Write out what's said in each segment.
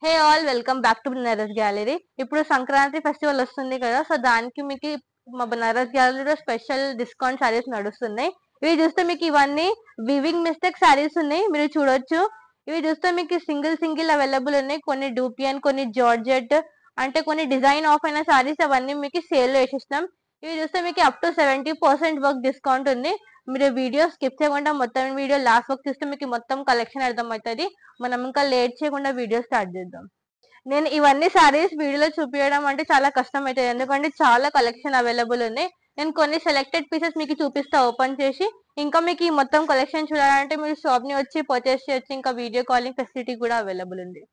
Hey all welcome back to Banaras gallery. ఇప్పుడు Sankranti festival వస్తుంది కదా, సో దానికి మీకు మా బనారస్ గ్యాలరీలో స్పెషల్ డిస్కౌంట్ శారీస్ నడుస్తున్నాయి. ఇవి చూస్తే మీకు ఇవన్నీ వివింగ్ మిస్టేక్ శారీస్ ఉన్నాయి, మీరు చూడొచ్చు. ఇవి చూస్తే మీకు సింగిల్ సింగిల్ అవైలబుల్ ఉన్నాయి. కొన్ని డూపియన్, కొన్ని జార్జెట్, అంటే కొన్ని డిజైన్ ఆఫ్ అయిన శారీస్ అవన్నీ మీకు సేల్ లో వేసేసినాం. ఇవి చూస్తే మీకు అప్ టు 70% వర్క్ డిస్కౌంట్ ఉంది. మీరు వీడియో స్కిప్ చేయకుండా మొత్తం వీడియో లాస్ట్ వరకు చూస్తే మీకు మొత్తం కలెక్షన్ అర్థమవుతుంది. మనం ఇంకా లేట్ చేయకుండా వీడియో స్టార్ట్ చేద్దాం. నేను ఇవన్నీ సారీస్ వీడియోలో చూపించడం అంటే చాలా కష్టం అవుతుంది, ఎందుకంటే చాలా కలెక్షన్ అవైలబుల్ ఉన్నాయి. నేను కొన్ని సెలెక్టెడ్ పీసెస్ మీకు చూపిస్తా ఓపెన్ చేసి. ఇంకా మీకు ఈ మొత్తం కలెక్షన్ చూడాలంటే మీరు షాప్ ని వచ్చి పర్చేస్ చేయొచ్చు. ఇంకా వీడియో కాలింగ్ ఫెసిలిటీ కూడా అవైలబుల్ ఉంది.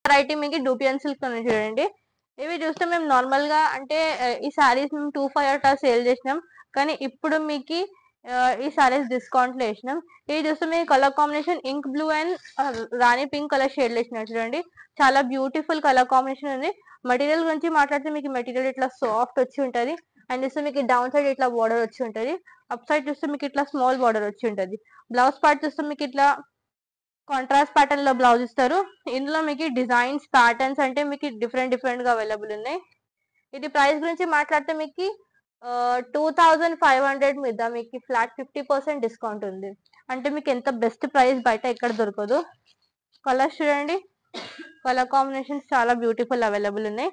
వెరైటీ మీకు డూపియన్ సిల్క్ ఉంది చూడండి. ఇవి చూస్తే మేము నార్మల్ గా అంటే ఈ సారీస్ మేము 2,500 అట్లా సేల్ చేసినాం, కానీ ఇప్పుడు మీకు ఈ సారీస్ డిస్కౌంట్ లో వేసినాం. ఇవి చూస్తే మీకు colour combination ink blue and rani pink colour shade వేసినారు చూడండి. చాలా బ్యూటిఫుల్ కలర్ కాంబినేషన్ ఉంది. మెటీరియల్ గురించి మాట్లాడితే మీకు మెటీరియల్ ఇట్లా సాఫ్ట్ వచ్చి ఉంటది. అండ్ చూస్తే మీకు డౌన్ సైడ్ ఇట్లా బార్డర్ వచ్చి ఉంటది. అప్ సైడ్ చూస్తే మీకు ఇట్లా స్మాల్ బార్డర్ వచ్చి ఉంటది. బ్లౌజ్ పార్ట్ చూస్తే మీకు ఇట్లా కాంట్రాస్ట్ ప్యాటర్న్ లో బ్లౌజ్ ఇస్తారు. ఇందులో మీకు డిజైన్స్ ప్యాటర్న్స్ అంటే మీకు డిఫరెంట్ డిఫరెంట్ గా అవైలబుల్ ఉన్నాయి. ఇది ప్రైస్ గురించి మాట్లాడితే మీకు 2,500 మీద మీకు ఫ్లాట్ 50% డిస్కౌంట్ ఉంది. అంటే మీకు ఎంత బెస్ట్ ప్రైస్ బయట ఎక్కడ దొరకదు. కలర్స్ చూడండి, కలర్ కాంబినేషన్స్ చాలా బ్యూటిఫుల్ అవైలబుల్ ఉన్నాయి.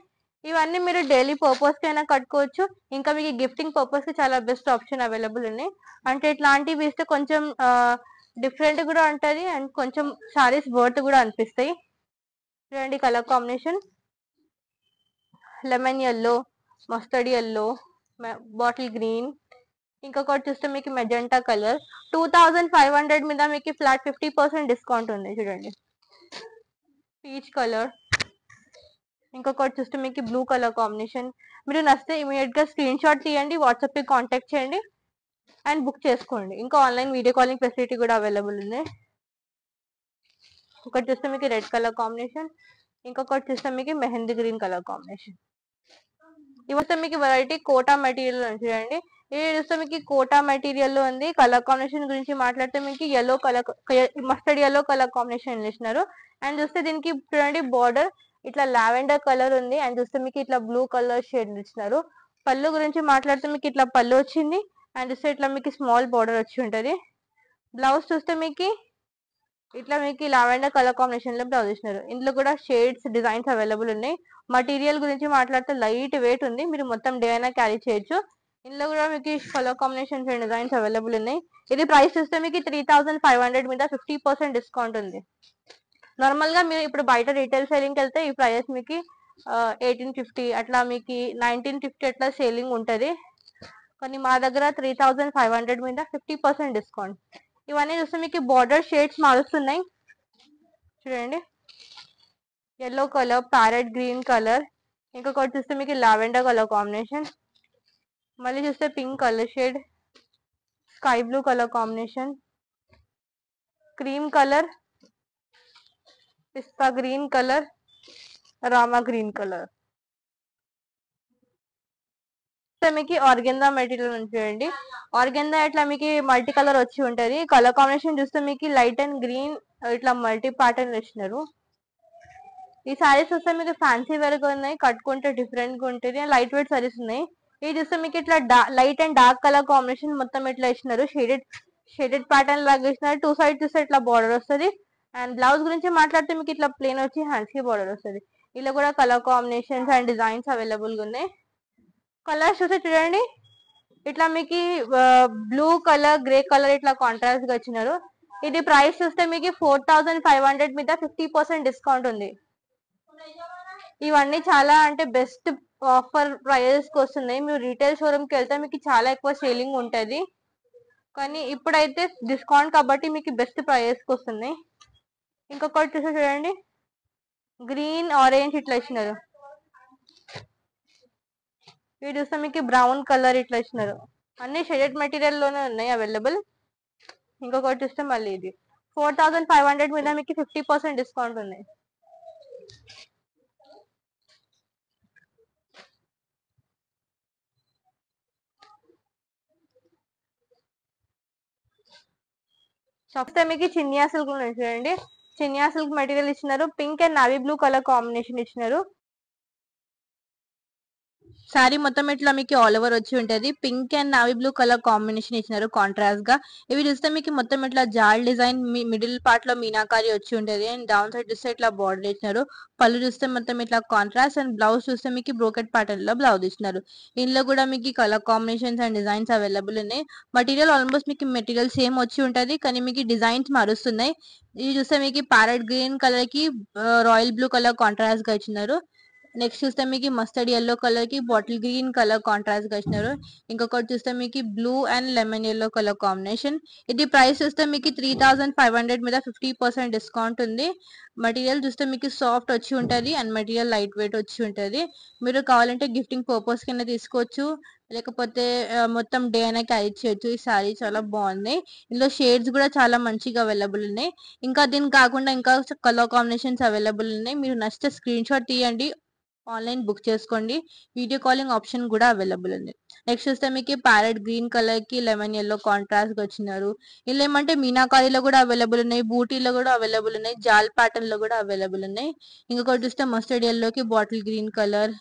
ఇవన్నీ మీరు డైలీ పర్పస్ కి అయినా కట్టుకోవచ్చు. ఇంకా మీకు గిఫ్టింగ్ పర్పస్ కి చాలా బెస్ట్ ఆప్షన్ అవైలబుల్ ఉన్నాయి. అంటే ఇట్లాంటివి ఇస్తే కొంచెం డిఫరెంట్ కూడా ఉంటది అండ్ కొంచెం సారీస్ వర్త్ కూడా అనిపిస్తాయి. చూడండి colour combination lemon yellow, mustard yellow, bottle green, ఇంకొకటి చూస్తే మీకు మెజెంటా కలర్. 2,500 మీద మీకు ఫ్లాట్ 50% డిస్కౌంట్ ఉంది చూడండి. పీచ్ కలర్, ఇంకొకటి చూస్తే మీకు బ్లూ కలర్ కాంబినేషన్. మీరు నచ్చితే ఇమీడియట్ గా స్క్రీన్ షాట్ తీయండి, వాట్సాప్ కి కాంటాక్ట్ చేయండి అండ్ బుక్ చేసుకోండి. ఇంకా ఆన్లైన్ వీడియో కాలింగ్ ఫెసిలిటీ కూడా అవైలబుల్ ఉంది. ఒకటి చూస్తే మీకు రెడ్ కలర్ కాంబినేషన్, ఇంకొకటి చూస్తే మీకు మెహందీ గ్రీన్ కలర్ కాంబినేషన్. ఇవస్తే మీకు వెరైటీ కోటా మెటీరియల్ చూడండి. ఇది చూస్తే మీకు కోటా మెటీరియల్ లో ఉంది. కలర్ కాంబినేషన్ గురించి మాట్లాడితే మీకు yellow colour, mustard yellow colour combination ఇస్తున్నారు. అండ్ చూస్తే దీనికి చూడండి బార్డర్ ఇట్లా లావెండర్ కలర్ ఉంది. అండ్ చూస్తే మీకు ఇట్లా బ్లూ కలర్ షేడ్ ఇచ్చినారు. పళ్ళు గురించి మాట్లాడితే మీకు ఇట్లా పళ్ళు వచ్చింది. అండ్ చూస్తే ఇట్లా మీకు స్మాల్ బార్డర్ వచ్చి ఉంటది. బ్లౌజ్ చూస్తే మీకు ఇట్లా మీకు లావెండర్ కలర్ కాంబినేషన్ లో బ్లౌజ్ ఇచ్చినారు. ఇందులో కూడా షేడ్స్ డిజైన్స్ అవైలబుల్ ఉన్నాయి. మటీరియల్ గురించి మాట్లాడితే లైట్ వెయిట్ ఉంది, మీరు మొత్తం డే అయినా క్యారీ చేయొచ్చు. ఇందులో కూడా మీకు colour combinations and designs available ఉన్నాయి. ఇది ప్రైస్ చూస్తే మీకు 3,500 మీద 50% డిస్కౌంట్ ఉంది. నార్మల్ గా మీరు ఇప్పుడు బయట రీటైల్ సేలింగ్ కి వెళ్తే ఈ ప్రైస్ మీకు 1850 అట్లా మీకు 1950 అట్లా సేలింగ్ ఉంటది. కానీ మా దగ్గర 3,500 మీద 50% డిస్కౌంట్. ఇవన్నీ చూస్తే మీకు బార్డర్ షేడ్స్ మారుస్తున్నాయి చూడండి. Yellow colour, parrot green colour, ఇంకొకటి చూస్తే మీకు లావెండర్ కలర్ కాంబినేషన్, మళ్ళీ చూస్తే pink colour shade, sky blue colour combination, cream colour, pista green colour, Rama green colour. మీకు ఆర్గెందా మెటీరియల్ చూడండి. ఆర్గెందా ఇట్లా మీకు మల్టీ కలర్ వచ్చి ఉంటది. కలర్ కాంబినేషన్ చూస్తే మీకు లైట్ అండ్ గ్రీన్ ఇట్లా మల్టీ ప్యాటర్న్ ఇచ్చినారు. ఈ సారీస్ వస్తే మీకు ఫ్యాన్సీ వేర్ గా ఉన్నాయి, కట్టుకుంటే డిఫరెంట్ గా ఉంటుంది. లైట్ వెయిట్ సారీస్ ఉన్నాయి. ఇది చూస్తే మీకు ఇట్లా light and dark colour combination మొత్తం ఇట్లా ఇచ్చినారు. షేడెడ్ ప్యాటర్న్ లాగా ఇచ్చినారు. టూ సైడ్ చూస్తే ఇట్లా బార్డర్ వస్తుంది. అండ్ బ్లౌజ్ గురించి మాట్లాడితే మీకు ఇట్లా ప్లేన్ వచ్చి హ్యాండ్స్ కి బార్డర్ వస్తుంది. ఇలా కూడా colour combinations and designs available గా ఉన్నాయి. కలర్స్ చూస్తే చూడండి, ఇట్లా మీకు బ్లూ కలర్, గ్రే కలర్ ఇట్లా కాంట్రాస్ట్ గా వచ్చినారు. ఇది ప్రైస్ చూస్తే మీకు 4,500 మీద 50% డిస్కౌంట్ ఉంది. ఇవన్నీ చాలా అంటే బెస్ట్ ఆఫర్ ప్రైజెస్ కి వస్తున్నాయి. మీరు రీటైల్ షోరూమ్ కి వెళ్తే మీకు చాలా ఎక్కువ సేలింగ్ ఉంటది, కానీ ఇప్పుడైతే డిస్కౌంట్ కాబట్టి మీకు బెస్ట్ ప్రైజెస్ కి వస్తున్నాయి. ఇంకొకటి చూసి చూడండి, గ్రీన్ ఆరెంజ్ ఇట్లా ఇచ్చినారు. ఇవి చూస్తే మీకు బ్రౌన్ కలర్ ఇట్లా ఇచ్చినారు. అన్ని షేడెడ్ మెటీరియల్ లోనే ఉన్నాయి అవైలబుల్. ఇంకొకటి చూస్తే మళ్ళీ ఇది 4,500 మీద మీకు 50% డిస్కౌంట్ ఉంది. చెప్తే మీకు చినియా సిల్క్ చూడండి. చినియా సిల్క్ మెటీరియల్ ఇచ్చినారు. Pink and navy blue colour combination ఇచ్చినారు. శారీ మొత్తం ఇట్లా మీకు ఆల్ ఓవర్ వచ్చి ఉంటది. Pink and navy blue colour combination ఇచ్చినారు కాంట్రాస్ట్ గా. ఇవి చూస్తే మీకు మొత్తం ఇట్లా జాల్ డిజైన్ మిడిల్ పార్ట్ లో మీనాకారి వచ్చి ఉంటది. అండ్ డౌన్ సైడ్ చూస్తే ఇట్లా బార్డర్ ఇచ్చినారు. పళ్ళు చూస్తే మొత్తం ఇట్లా కాంట్రాస్ట్ అండ్ బ్లౌజ్ చూస్తే మీకు బ్రోకెట్ ప్యాటర్న్ లో బ్లౌజ్ ఇచ్చినారు. ఇందులో కూడా మీకు colour combinations and designs available ఉన్నాయి. మెటీరియల్ ఆల్మోస్ట్ మీకు మెటీరియల్ సేమ్ వచ్చి ఉంటది, కానీ మీకు డిజైన్స్ మారుస్తున్నాయి. ఇది చూస్తే మీకు ప్యారెట్ గ్రీన్ కలర్ కి రాయల్ బ్లూ కలర్ కాంట్రాస్ట్ గా ఇచ్చినారు. నెక్స్ట్ చూస్తే మీకు మస్టర్డ్ ఎల్లో కలర్ కి బాటిల్ గ్రీన్ కలర్ కాంట్రాస్ట్ గా ఇచ్చినారు. ఇంకొకటి చూస్తే మీకు blue and lemon yellow colour combination. ఇది ప్రైస్ చూస్తే మీకు 3500 మీద 50% డిస్కౌంట్ ఉంది. మెటీరియల్ చూస్తే మీకు సాఫ్ట్ వచ్చి ఉంటది అండ్ మెటీరియల్ లైట్ వెయిట్ వచ్చి ఉంటది. మీరు కావాలంటే గిఫ్టింగ్ పర్పస్ కింద తీసుకోవచ్చు, లేకపోతే మొత్తం డే అయినా క్యారీ చేయొచ్చు. ఈ సారీ చాలా బాగుంది. ఇందులో షేడ్స్ కూడా చాలా మంచిగా అవైలబుల్ ఉన్నాయి. ఇంకా దీని కాకుండా ఇంకా కలర్ కాంబినేషన్స్ అవైలబుల్ ఉన్నాయి. మీరు నచ్చితే స్క్రీన్ షాట్ తీయండి, ఆన్లైన్ బుక్ చేసుకోండి. వీడియో కాలింగ్ ఆప్షన్ కూడా అవైలబుల్ ఉంది. నెక్స్ట్ చూస్తే మీకు ప్యారెట్ గ్రీన్ కలర్ కి లెమన్ ఎల్లో కాంట్రాస్ట్ గా వచ్చినారు. ఇలా ఏమంటే మీనాకారీలో కూడా అవైలబుల్ ఉన్నాయి, బూటీలో కూడా అవైలబుల్ ఉన్నాయి, జాల్ ప్యాటర్న్ లో కూడా అవైలబుల్ ఉన్నాయి. ఇంకొకటి చూస్తే మస్టర్డ్ ఎల్లో కి బాటిల్ గ్రీన్ కలర్.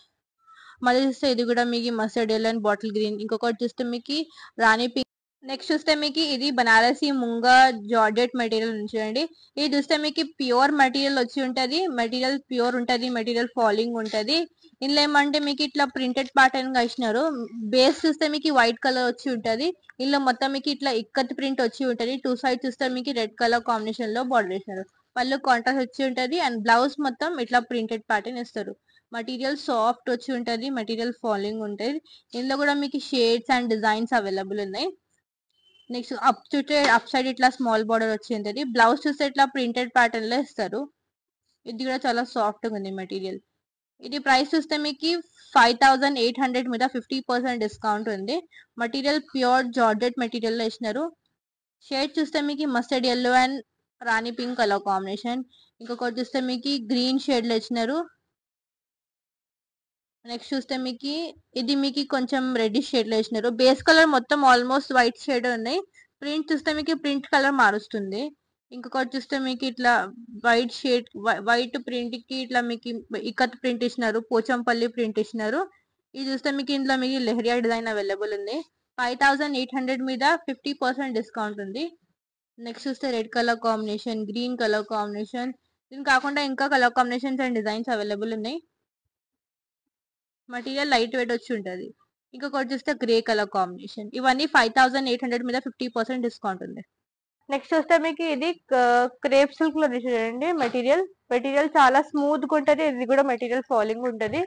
మళ్ళీ చూస్తే ఇది కూడా మీకు mustard yellow and bottle green. ఇంకొకటి చూస్తే మీకు రాణి పింక్. నెక్స్ట్ చూస్తే మీకు ఇది బనారసి ముంగా జార్జెట్ మెటీరియల్ ఉంచండి. ఇది చూస్తే మీకు ప్యూర్ మెటీరియల్ వచ్చి ఉంటది. మెటీరియల్ ప్యూర్ ఉంటది, మెటీరియల్ ఫాలింగ్ ఉంటది. ఇందులో ఏమంటే మీకు ఇట్లా ప్రింటెడ్ ప్యాటర్న్ గా ఇచ్చినారు. బేస్ చూస్తే మీకు వైట్ కలర్ వచ్చి ఉంటది. ఇందులో మొత్తం మీకు ఇట్లా ఇక్కత్ ప్రింట్ వచ్చి ఉంటది. టూ సైడ్ చూస్తే మీకు రెడ్ కలర్ కాంబినేషన్ లో బార్డర్ ఇచ్చినారు. పళ్ళు కాంట్రాస్ట్ వచ్చి ఉంటది అండ్ బ్లౌజ్ మొత్తం ఇట్లా ప్రింటెడ్ ప్యాటర్న్ ఇస్తారు. మెటీరియల్ సాఫ్ట్ వచ్చి ఉంటది, మెటీరియల్ ఫాలింగ్ ఉంటది. ఇందులో కూడా మీకు షేడ్స్ అండ్ డిజైన్స్ అవైలబుల్ ఉన్నాయి. నెక్స్ట్ అప్ చూస్తే అప్ సైడ్ ఇట్లా స్మాల్ బార్డర్ వచ్చి ఉంటది. బ్లౌజ్ చూస్తే ఇట్లా ప్రింటెడ్ ప్యాటర్న్ లో ఇస్తారు. ఇది కూడా చాలా సాఫ్ట్ గా ఉంది మెటీరియల్. ఇది ప్రైస్ చూస్తే మీకు 5800 మీద 50% డిస్కౌంట్ ఉంది. మెటీరియల్ ప్యూర్ జార్జెట్ మెటీరియల్ లో ఇచ్చినారు. షేడ్ చూస్తే మీకు mustard yellow and rani pink colour combination. ఇంకొకటి చూస్తే మీకు గ్రీన్ షేడ్ లో ఇచ్చినారు. నెక్స్ట్ చూస్తే మీకు ఇది మీకు కొంచెం రెడ్డిష్ షేడ్ లో ఇచ్చినారు. బేస్ కలర్ మొత్తం ఆల్మోస్ట్ వైట్ షేడ్ ఉన్నాయి. ప్రింట్ చూస్తే మీకు ప్రింట్ కలర్ మారుస్తుంది. ఇంకొకటి చూస్తే మీకు ఇట్లా వైట్ షేడ్ వైట్ ప్రింట్ కి ఇట్లా మీకు ఇక్కత్ ప్రింట్ ఇచ్చినారు, పోచంపల్లి ప్రింట్ ఇచ్చినారు. ఇది చూస్తే మీకు ఇందులో మీకు లెహరియా డిజైన్ అవైలబుల్ ఉంది. 5800 మీద 50% డిస్కౌంట్ ఉంది. నెక్స్ట్ చూస్తే red colour combination, green colour combination. దీని కాకుండా ఇంకా colour combinations and designs available ఉన్నాయి. మెటీరియల్ లైట్ వెయిట్ వచ్చి ఉంటది. ఇంకొకటి చూస్తే గ్రే కలర్ కాంబినేషన్. ఇవన్నీ 5800 మీద 50% డిస్కౌంట్ ఉంది. నెక్స్ట్ చూస్తే మీకు ఇది క్రేప్ సిల్క్ లో చూడండి. మెటీరియల్ చాలా స్మూత్ గా ఉంటది. ఇది కూడా మెటీరియల్ ఫాలింగ్ ఉంటది.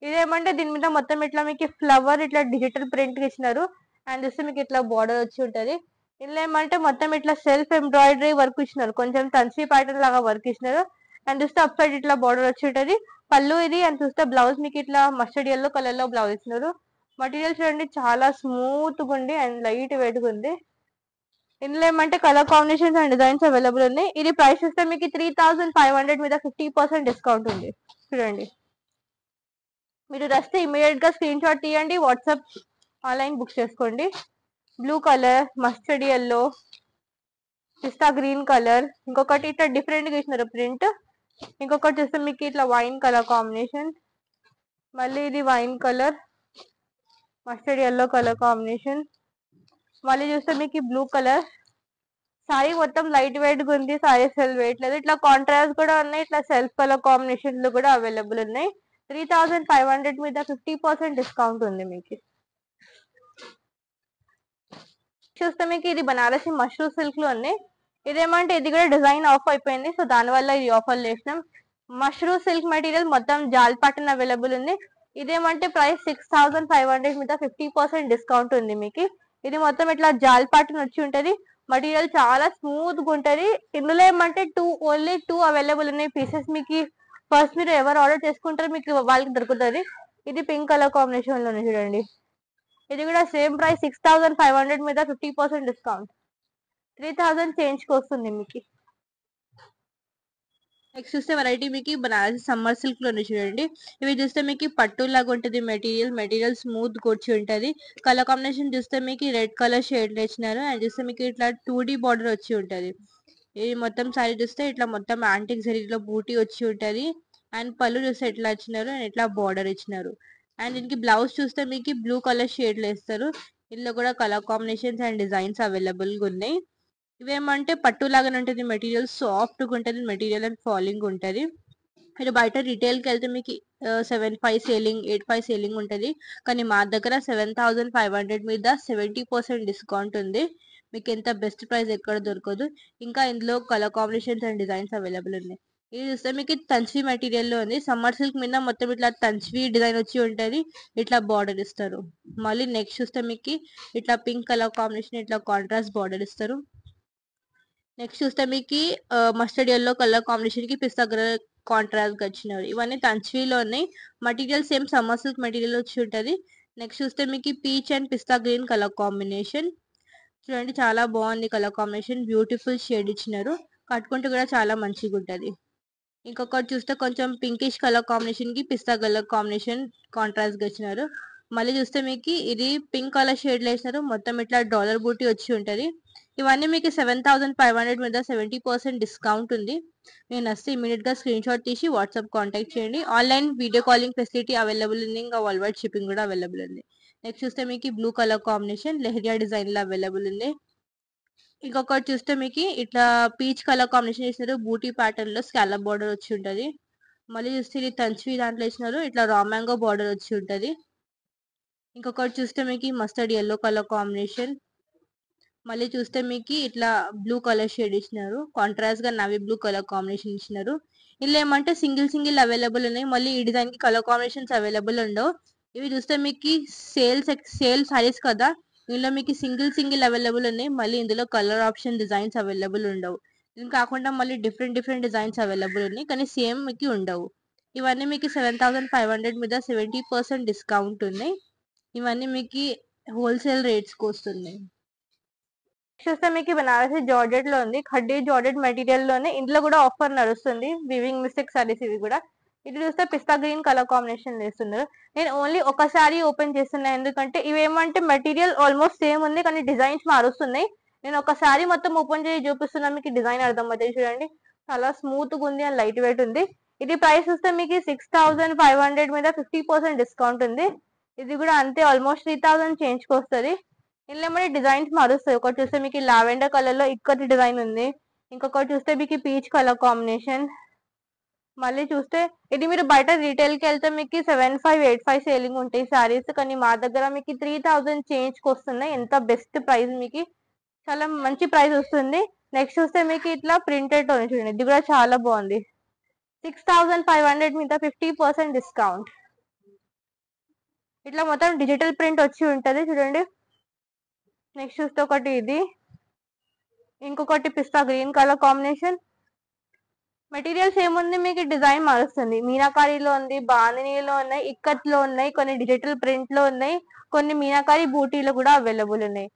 ఇదేమంటే దీని మీద మొత్తం ఇట్లా మీకు ఫ్లవర్ ఇట్లా డిజిటల్ ప్రింట్ ఇచ్చినారు. అండ్ చూస్తే మీకు ఇట్లా బార్డర్ వచ్చి ఉంటది. ఇందులో ఏమంటే మొత్తం ఇట్లా సెల్ఫ్ ఎంబ్రాయిడరీ వర్క్ ఇచ్చినారు, కొంచెం కంచి ప్యాటర్న్ లాగా వర్క్ ఇచ్చినారు. అండ్ చూస్తే అప్ సైడ్ ఇట్లా బార్డర్ వచ్చి ఉంటది. పళ్ళు ఇది. అండ్ చూస్తే బ్లౌజ్ మీకు ఇట్లా మస్టర్డ్ ఎల్లో కలర్ లో బ్లౌజ్ ఇచ్చినారు. మెటీరియల్ చూడండి చాలా స్మూత్ గా ఉంది అండ్ లైట్ వెయిట్ గా ఉంది. ఇందులో ఏమంటే colour combinations and designs available ఉన్నాయి. ఇది ప్రైస్ చూస్తే మీకు 3500 మీద 50% డిస్కౌంట్ ఉంది. చూడండి, మీరు వస్తే ఇమీడియట్ గా స్క్రీన్ షాట్ తీయండి, వాట్సాప్ ఆన్లైన్ బుక్ చేసుకోండి. బ్లూ కలర్, మస్టర్డ్ ఎల్లో, పిస్తా గ్రీన్ కలర్. ఇంకొకటి ఇట్లా డిఫరెంట్ గా ఇచ్చినారు ప్రింట్. ఇంకొకటి చూస్తే మీకు ఇట్లా వైన్ కలర్ కాంబినేషన్. మళ్ళీ ఇది wine colour, mustard yellow colour combination. మళ్ళీ చూస్తే మీకు బ్లూ కలర్. సారీ మొత్తం లైట్ వెయిట్ గా ఉంది. సారీ అసలు వెయిట్ లేదు. ఇట్లా కాంట్రాస్ట్ కూడా ఉన్నాయి. ఇట్లా సెల్ఫ్ కలర్ కాంబినేషన్ లో కూడా అవైలబుల్ ఉన్నాయి. 3500 మీద 50% డిస్కౌంట్ ఉంది మీకు. చూస్తే మీకు ఇది బనారసి మష్రూమ్ సిల్క్ లో ఉంది. ఇదేమంటే ఇది కూడా డిజైన్ ఆఫ్ అయిపోయింది, సో దాని వల్ల ఇది ఆఫర్ చేసినాం. మష్రూమ్ సిల్క్ మెటీరియల్ మొత్తం జాల్ ప్యాటర్న్ అవైలబుల్ ఉంది. ఇదేమంటే ప్రైస్ 6500 మీద 50% డిస్కౌంట్ ఉంది మీకు. ఇది మొత్తం ఇట్లా జాల్ ప్యాటర్న్ వచ్చి ఉంటది. మెటీరియల్ చాలా స్మూత్ గా ఉంటది. ఇందులో ఏమంటే ఓన్లీ టూ అవైలబుల్ ఉన్నాయి పీసెస్ మీకు. ఫస్ట్ మీరు ఎవరు ఆర్డర్ చేసుకుంటారో మీకు వాళ్ళకి దొరుకుతుంది. ఇది పింక్ కలర్ కాంబినేషన్ లో చూడండి. ఇది కూడా సేమ్ ప్రైస్ 6500 మీద 50% డిస్కౌంట్, 3000 చేంజ్ కి వస్తుంది మీకు. నెక్స్ట్ చూస్తే వెరైటీ మీకు బనారసి సమ్మర్ సిల్క్ లో చూడండి. ఇవి చూస్తే మీకు పట్టు లాగా ఉంటుంది. మెటీరియల్ స్మూత్ వచ్చి ఉంటది. కలర్ కాంబినేషన్ చూస్తే మీకు రెడ్ కలర్ షేడ్ ఇచ్చినారు. అండ్ చూస్తే మీకు ఇట్లా 2D బార్డర్ వచ్చి ఉంటది. ఈ మొత్తం సారీ చూస్తే ఇట్లా మొత్తం యాంటిక్ జరీలో బూటీ వచ్చి ఉంటది. అండ్ పళ్ళు చూస్తే ఎట్లా ఇచ్చినారు అండ్ ఎట్లా బార్డర్ ఇచ్చినారు. అండ్ దీనికి బ్లౌజ్ చూస్తే మీకు బ్లూ కలర్ షేడ్ లో ఇస్తారు. ఇందులో కూడా colour combinations and designs available గా ఉన్నాయి. ఇవేమంటే పట్టు లాగానే ఉంటుంది మెటీరియల్, సాఫ్ట్ గా ఉంటుంది మెటీరియల్ అండ్ ఫాలింగ్ ఉంటది. మీరు బయట రిటైల్ కి వెళ్తే మీకు 7,500 సేలింగ్, 8,500 సేలింగ్ ఉంటది. కానీ మా దగ్గర 7,500 మీద 70% డిస్కౌంట్ ఉంది. మీకు ఎంత బెస్ట్ ప్రైస్ ఎక్కడ దొరకదు. ఇంకా ఇందులో colour combinations and designs available ఉన్నాయి. ఇది చూస్తే మీకు తంచ్వి మెటీరియల్ లో ఉంది. సమ్మర్ సిల్క్ మీద మొత్తం ఇట్లా తంచ్వి డిజైన్ వచ్చి ఉంటది. ఇట్లా బార్డర్ ఇస్తారు. మళ్ళీ నెక్స్ట్ చూస్తే మీకు ఇట్లా పింక్ కలర్ కాంబినేషన్ ఇట్లా కాంట్రాస్ట్ బార్డర్ ఇస్తారు. నెక్స్ట్ చూస్తే మీకు మస్టర్డ్ ఎల్లో కలర్ కాంబినేషన్ కి పిస్తా కలర్ కాంట్రాస్ట్ గా వచ్చినారు. ఇవన్నీ తంచ్వీలో ఉన్నాయి. Material same summer silk material వచ్చి ఉంటది. నెక్స్ట్ చూస్తే మీకు peach and pista green colour combination చూడండి, చాలా బాగుంది కలర్ కాంబినేషన్. బ్యూటిఫుల్ షేడ్ ఇచ్చినారు. కట్టుకుంటే కూడా చాలా మంచిగా ఉంటది. ఇంకొకటి చూస్తే కొంచెం పింకిష్ కలర్ కాంబినేషన్ కి పిస్తా కలర్ కాంబినేషన్ కాంట్రాస్ట్ గా ఇచ్చినారు. మళ్ళీ చూస్తే మీకు ఇది పింక్ కలర్ షేడ్ లో వేసినారు. మొత్తం ఇట్లా డాలర్ బూటీ వచ్చి ఉంటది. ఇవన్నీ మీకు 7,500 మీద 70% డిస్కౌంట్ ఉంది. నేను నచ్చితే ఇమీడియట్ గా స్క్రీన్ షాట్ తీసి వాట్సాప్ కాంటాక్ట్ చేయండి. Online video calling facility available ఉంది. ఇంకా వరల్డ్ వైడ్ షిప్పింగ్ కూడా అవైలబుల్ ఉంది. నెక్స్ట్ చూస్తే మీకు blue colour combination leheriya design లో అవైలబుల్ ఉంది. ఇంకొకటి చూస్తే మీకు ఇట్లా పీచ్ కలర్ కాంబినేషన్ చేసినారు. బూటీ ప్యాటర్న్ లో స్కాలప్ బార్డర్ వచ్చి ఉంటది. మళ్ళీ చూస్తే ఇది తంచ్వి దాంట్లో వేసినారు. ఇట్లా రా మ్యాంగో బార్డర్ వచ్చి ఉంటది. ఇంకొకటి చూస్తే మీకు మస్టర్డ్ ఎల్లో కలర్ కాంబినేషన్. మళ్ళీ చూస్తే మీకు ఇట్లా బ్లూ కలర్ షేడ్ ఇచ్చినారు. కాంట్రాస్ట్ గా నవీ బ్లూ కలర్ కాంబినేషన్ ఇచ్చినారు. ఇలా ఏమంటే సింగిల్ సింగిల్ అవైలబుల్ ఉన్నాయి. మళ్ళీ ఈ డిజైన్ కి కలర్ కాంబినేషన్స్ అవైలబుల్ ఉండవు. ఇవి చూస్తే మీకు సేల్ సారీస్ కదా, ఇందులో మీకు సింగిల్ సింగిల్ అవైలబుల్ ఉన్నాయి. మళ్ళీ ఇందులో కలర్ ఆప్షన్ డిజైన్స్ అవైలబుల్ ఉండవు. ఇది కాకుండా మళ్ళీ డిఫరెంట్ డిఫరెంట్ డిజైన్స్ అవైలబుల్ ఉన్నాయి, కానీ సేమ్ మీకు ఉండవు. ఇవన్నీ మీకు 7,500 మీద 70% డిస్కౌంట్ ఉన్నాయి. ఇవన్నీ మీకు హోల్సేల్ రేట్స్ కి వస్తున్నాయి. చూస్తే మీకు బనారసి జార్జెట్ లో ఉంది. ఖడ్డీ జార్జెట్ మెటీరియల్ లోనే ఇందులో కూడా ఆఫర్ నడుస్తుంది. వివింగ్ మిస్టేక్ సారీస్ ఇవి కూడా. ఇది చూస్తే పిస్తా గ్రీన్ కలర్ కాంబినేషన్ వేస్తున్నారు. నేను ఓన్లీ ఒకసారి ఓపెన్ చేస్తున్నా, ఎందుకంటే ఇవేమంటే మెటీరియల్ ఆల్మోస్ట్ సేమ్ ఉంది, కానీ డిజైన్స్ మారుస్తున్నాయి. నేను ఒకసారి మొత్తం ఓపెన్ చేసి చూపిస్తున్నా, మీకు డిజైన్ అర్థం అవుతుంది. చూడండి, చాలా స్మూత్ గా ఉంది అండ్ లైట్ వెయిట్ ఉంది. ఇది ప్రైస్ చూస్తే మీకు 6,500 మీద 50% డిస్కౌంట్ ఉంది. ఇది కూడా అంతే, ఆల్మోస్ట్ 3,000 చేంజ్ కి వస్తుంది. ఇందులో మరి డిజైన్స్ మారుస్తాయి. ఒకటి చూస్తే మీకు లావెండర్ కలర్ లో ఇక్కటి డిజైన్ ఉంది. ఇంకొకటి చూస్తే మీకు పీచ్ కలర్ కాంబినేషన్. మళ్ళీ చూస్తే ఇది మీరు బయట రీటైల్ కి వెళ్తే మీకు 7,585 సేలింగ్ ఉంటాయి సారీస్, కానీ మా దగ్గర మీకు 3,000 చేంజ్ కి వస్తున్నాయి. ఎంత బెస్ట్ ప్రైస్, మీకు చాలా మంచి ప్రైస్ వస్తుంది. నెక్స్ట్ చూస్తే మీకు ఇట్లా ప్రింటెడ్ చూడండి, ఇది కూడా చాలా బాగుంది. 6,500 మీద 50% డిస్కౌంట్. ఇట్లా మొత్తం డిజిటల్ ప్రింట్ వచ్చి ఉంటది చూడండి. నెక్స్ట్ చూస్తే ఒకటి ఇది, ఇంకొకటి పిస్తా గ్రీన్ కలర్ కాంబినేషన్. మెటీరియల్స్ ఏముంది, మీకు డిజైన్ మారుస్తుంది. మీనాకారీలో ఉంది, బాందినీలో ఉన్నాయి, ఇక్కత్ లో ఉన్నాయి, కొన్ని డిజిటల్ ప్రింట్ లో ఉన్నాయి, కొన్ని మీనాకారి బూటీలో కూడా అవైలబుల్ ఉన్నాయి.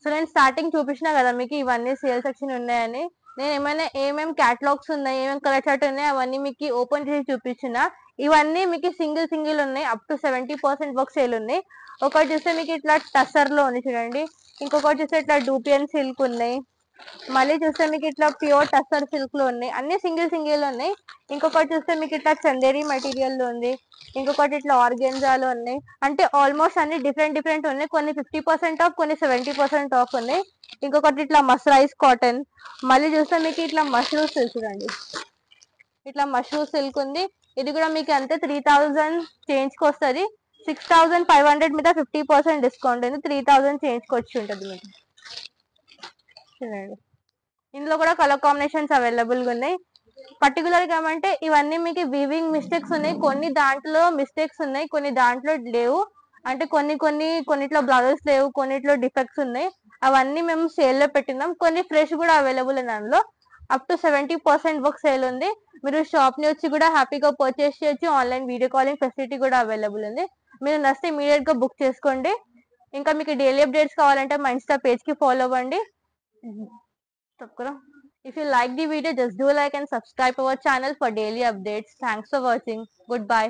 సో నేను స్టార్టింగ్ చూపించిన కదా మీకు ఇవన్నీ సేల్ సెక్షన్ ఉన్నాయని. నేను ఏమేమి క్యాటలాగ్స్ ఉన్నాయి, ఏమేమి కలర్ చార్ట్ ఉన్నాయి అవన్నీ మీకు ఓపెన్ చేసి చూపించిన. ఇవన్నీ మీకు సింగిల్ సింగిల్ ఉన్నాయి. అప్ టు 70% వరకు సేల్ ఉన్నాయి. ఒకటి చూస్తే మీకు ఇట్లా టసర్ లో ఉంది చూడండి. ఇంకొకటి చూస్తే ఇట్లా డూపియన్ సిల్క్ ఉన్నాయి. మళ్ళీ చూస్తే మీకు ఇట్లా ప్యూర్ టసర్ సిల్క్ లో ఉన్నాయి. అన్ని సింగిల్ సింగిల్ ఉన్నాయి. ఇంకొకటి చూస్తే మీకు ఇట్లా చందేరి మెటీరియల్ లో ఉంది. ఇంకొకటి ఇట్లా ఆర్గెన్జాలో ఉన్నాయి. అంటే ఆల్మోస్ట్ అన్ని డిఫరెంట్ డిఫరెంట్ ఉన్నాయి. కొన్ని 50% ఆఫ్, కొన్ని 70% ఆఫ్ ఉన్నాయి. ఇంకొకటి ఇట్లా మస్రైజ్ కాటన్. మళ్ళీ చూస్తే మీకు ఇట్లా మష్రూ సిల్క్ చూడండి, ఇట్లా మష్రూ సిల్క్ ఉంది. ఇది కూడా మీకు అంతే 3,000 చేంజ్ కి వస్తుంది. 6,500 మీద 50% డిస్కౌంట్ ఉంది. 3,000 చేంజ్ కి వచ్చి ఉంటుంది మీకు. చూడండి, ఇందులో కూడా కలర్ కాంబినేషన్స్ అవైలబుల్ గా ఉన్నాయి. పర్టికులర్ గా ఏమంటే ఇవన్నీ మీకు వీవింగ్ మిస్టేక్స్ ఉన్నాయి. కొన్ని దాంట్లో మిస్టేక్స్ ఉన్నాయి, కొన్ని దాంట్లో లేవు. అంటే కొన్నిట్లో బ్లౌజెస్ లేవు, కొన్నిట్లో డిఫెక్ట్స్ ఉన్నాయి. అవన్నీ మేము సేల్ లో పెట్టినాం. కొన్ని ఫ్రెష్ కూడా అవైలబుల్ ఉంది. అందులో అప్ టు 70% వరకు సేల్ ఉంది. మీరు షాప్ ని వచ్చి కూడా హ్యాపీగా పర్చేస్ చేయొచ్చు. ఆన్లైన్ వీడియో కాలింగ్ ఫెసిలిటీ కూడా అవైలబుల్ ఉంది. మీరు నచ్చితే ఇమీడియట్ గా బుక్ చేసుకోండి. ఇంకా మీకు డైలీ అప్డేట్స్ కావాలంటే మా ఇన్స్టా పేజ్ కి ఫాలో అవ్వండి. If you like the video, just do like and subscribe our channel for daily updates. Thanks for watching. Goodbye.